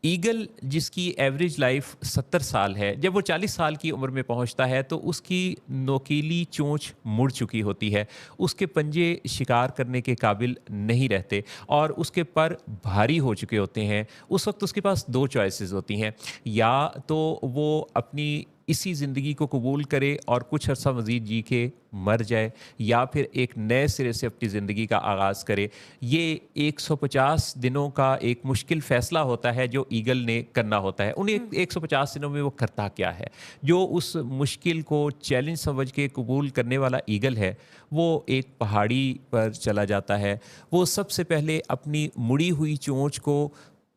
Eagle जिसकी average life 70 साल है, जब वो 40 साल की उम्र में पहुंचता है तो उसकी नोकीली चोंच मुड़ चुकी होती है। उसके पंजे शिकार करने के काबिल नहीं रहते और उसके पर भारी हो चुके होते हैं। उस वक्त उसके पास 2 चॉइसेस होती हैं, या तो वो अपनी इसी ज़िंदगी को कबूल करे और कुछ अरसा मज़ीद जी के मर जाए, या फिर एक नए सिरे से अपनी ज़िंदगी का आगाज़ करे। ये 150 दिनों का एक मुश्किल फ़ैसला होता है जो ईगल ने करना होता है। उन हुँ, 150 दिनों में वो करता क्या है? जो उस मुश्किल को चैलेंज समझ के कबूल करने वाला ईगल है, वो एक पहाड़ी पर चला जाता है। वो सबसे पहले अपनी मुड़ी हुई चोंच को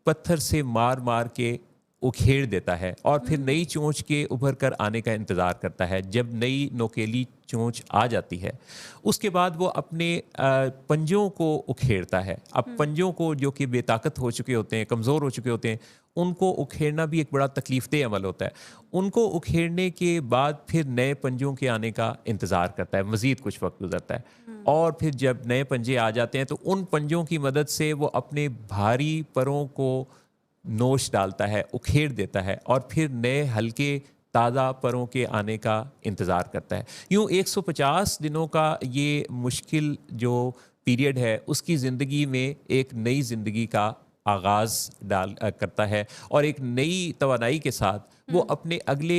पत्थर से मार-मार के उखेड़ देता है और फिर हुँ, नई चोंच के उभर कर आने का इंतज़ार करता है। जब नई नोकीली चोंच आ जाती है, उसके बाद वो अपने पंजों को उखेड़ता है। अब हुँ, पंजों को, जो कि बेताकत हो चुके होते हैं, कमज़ोर हो चुके होते हैं, उनको उखेड़ना भी एक बड़ा तकलीफ़देह अमल होता है। उनको उखेड़ने के बाद फिर नए पंजों के आने का इंतज़ार करता है, मज़ीद कुछ वक़्त गुज़रता है। हुँ, और फिर जब नए पंजे आ जाते हैं तो उन पंजों की मदद से वो अपने भारी परों को नोच डालता है, उखेड़ देता है और फिर नए हल्के ताज़ा परों के आने का इंतज़ार करता है। यूँ 150 दिनों का ये मुश्किल जो पीरियड है, उसकी ज़िंदगी में एक नई ज़िंदगी का आगाज़ करता है और एक नई तवानाई के साथ वो हुँ, अपने अगले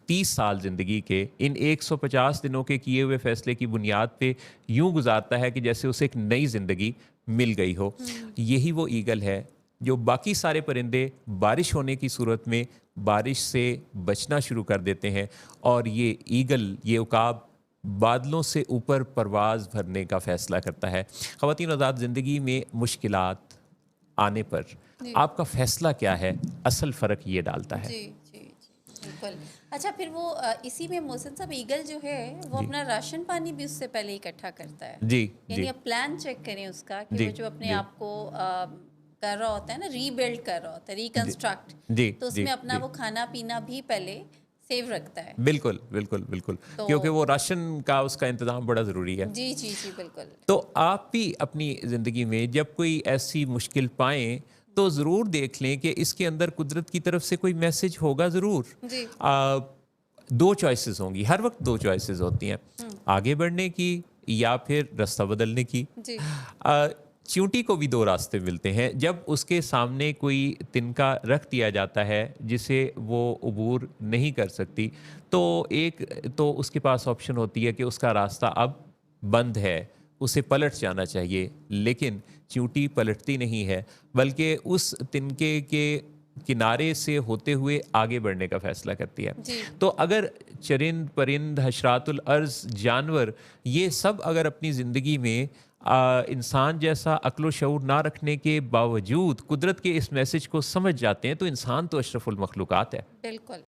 30 साल ज़िंदगी के इन 150 दिनों के किए हुए फ़ैसले की बुनियाद पे यूँ गुज़ारता है कि जैसे उसे एक नई ज़िंदगी मिल गई हो। हुँ, यही वो ईगल है जो बाकी सारे परिंदे बारिश होने की सूरत में बारिश से बचना शुरू कर देते हैं, और ये ईगल, ये उकाब बादलों से ऊपर परवाज़ भरने का फ़ैसला करता है। ख़वातीन आज़ाद, ज़िंदगी में मुश्किलात आने पर जी, आपका फ़ैसला क्या है? असल फ़र्क ये डालता है। जी, जी, जी, बिल्कुल। अच्छा, फिर वो इसी में मोहसिन साहब ईगल जो है वो जी। अपना राशन पानी भी उससे पहले इकट्ठा करता है। जी, यानी जी, आप प्लान चेक करें उसका कि जी, वो जो अपने जी, आप को कर रहा होता है ना, रीबिल्ड कर रहा होता है, जी, रिकंस्ट्रक्ट, जी, तो जी, उसमें अपना जी। वो खाना-पीना भी पहले सेव रखता है। बिल्कुल, बिल्कुल, बिल्कुल। तो क्योंकि वो राशन का उसका इंतज़ाम बड़ा ज़रूरी है। जी, जी, जी, बिल्कुल। तो आप भी अपनी ज़िंदगी में जब कोई ऐसी मुश्किल पाएँ, तो ज़रूर देख लें कि इसके अंदर कुदरत की तरफ से कोई मैसेज होगा ज़रूर। जी, 2 चॉइसेस होंगी, हर वक़्त 2 चॉइसेस होती हैं, हुँ, आगे बढ़ने की या फिर रास्ता बदलने की। जी, अ, चींटी को भी 2 रास्ते मिलते हैं। जब उसके सामने कोई तिनका रख दिया जाता है, जिसे वो अबूर नहीं कर सकती, तो एक तो उसके पास ऑप्शन होती है कि उसका रास्ता अब बंद है, उसे पलट जाना चाहिए। लेकिन चींटी पलटती नहीं है, बल्कि उस तिनके के किनारे से होते हुए आगे बढ़ने का फ़ैसला करती है। जी। तो अगर चरिंद, परिंद, हशरातुल अर्ज़, जानवर, ये सब अगर अपनी ज़िंदगी में इंसान जैसा अक्ल व शऊर ना रखने के बावजूद कुदरत के इस मैसेज को समझ जाते हैं, तो इंसान तो अशरफुल मखलूक़ात है। बिल्कुल।